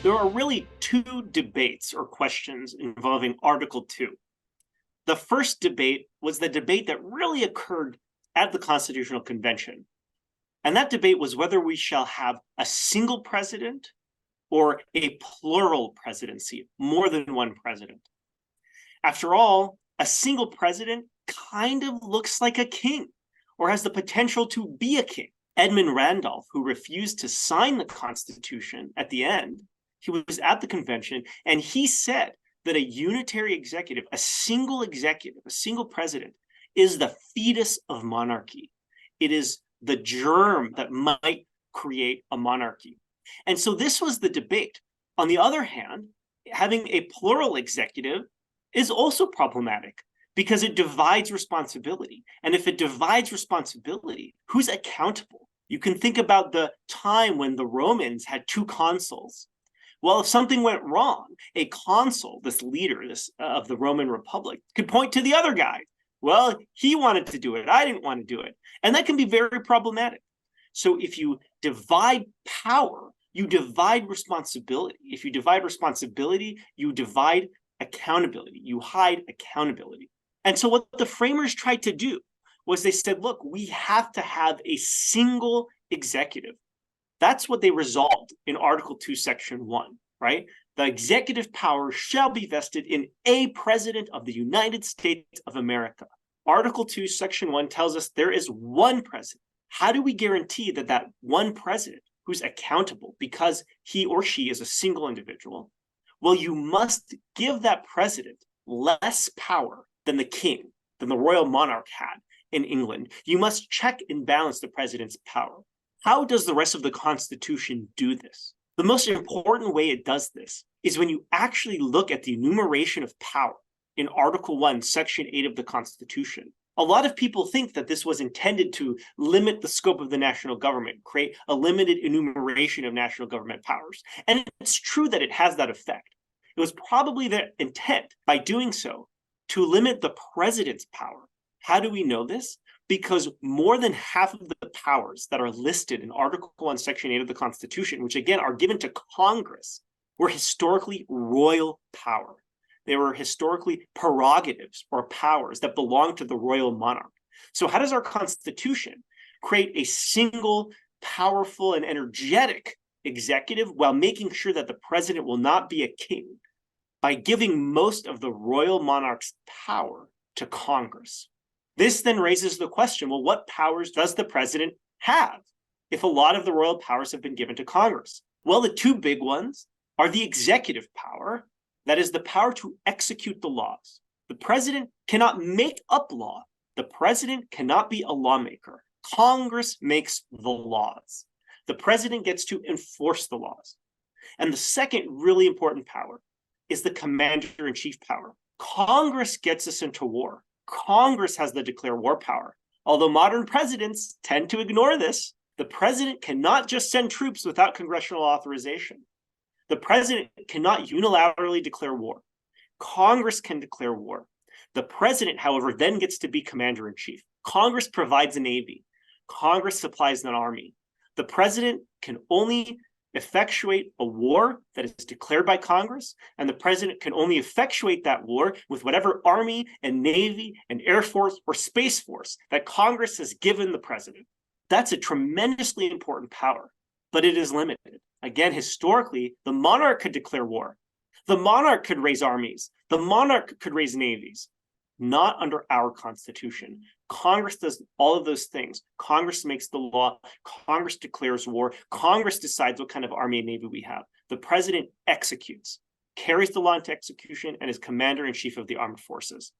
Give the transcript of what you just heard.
There are really two debates or questions involving Article 2. The first debate was the debate that really occurred at the Constitutional Convention. And that debate was whether we shall have a single president or a plural presidency, more than one president. After all, a single president kind of looks like a king or has the potential to be a king. Edmund Randolph, who refused to sign the Constitution at the end, he was at the convention and he said that a unitary executive, a single president, is the fetus of monarchy. It is the germ that might create a monarchy. And so this was the debate. On the other hand, having a plural executive is also problematic because it divides responsibility. And if it divides responsibility, who's accountable? You can think about the time when the Romans had two consuls. Well, if something went wrong, a consul, this leader of the Roman Republic, could point to the other guy. Well, he wanted to do it. I didn't want to do it. And that can be very problematic. So if you divide power, you divide responsibility. If you divide responsibility, you divide accountability. You hide accountability. And so what the framers tried to do was they said, look, we have to have a single executive. That's what they resolved in Article 2, Section 1, right? The executive power shall be vested in a president of the United States of America. Article 2, Section 1 tells us there is one president. How do we guarantee that that one president who's accountable because he or she is a single individual? Well, you must give that president less power than the king, than the royal monarch had in England. You must check and balance the president's power. How does the rest of the Constitution do this? The most important way it does this is when you actually look at the enumeration of power in Article 1, Section 8 of the Constitution. A lot of people think that this was intended to limit the scope of the national government, create a limited enumeration of national government powers. And it's true that it has that effect. It was probably the intent by doing so to limit the president's power. How do we know this? Because more than half of the powers that are listed in Article 1, Section 8 of the Constitution, which again are given to Congress, were historically royal power. They were historically prerogatives or powers that belonged to the royal monarch. So how does our Constitution create a single, powerful, and energetic executive while making sure that the president will not be a king? By giving most of the royal monarch's power to Congress. This then raises the question, well, what powers does the president have if a lot of the royal powers have been given to Congress? Well, the two big ones are the executive power, that is the power to execute the laws. The president cannot make up law. The president cannot be a lawmaker. Congress makes the laws. The president gets to enforce the laws. And the second really important power is the commander-in-chief power. Congress gets us into war. Congress has the declare war power. Although modern presidents tend to ignore this, the president cannot just send troops without congressional authorization. The president cannot unilaterally declare war. Congress can declare war. The president, however, then gets to be commander-in-chief. Congress provides a navy. Congress supplies an army. The president can only effectuate a war that is declared by Congress, and the president can only effectuate that war with whatever army and navy and air force or space force that Congress has given the president. That's a tremendously important power, but it is limited. Again, historically, the monarch could declare war. The monarch could raise armies. The monarch could raise navies. Not under our Constitution. Congress does all of those things. Congress makes the law. Congress declares war. Congress decides what kind of army and navy we have. The president executes, carries the law into execution, and is commander-in-chief of the armed forces.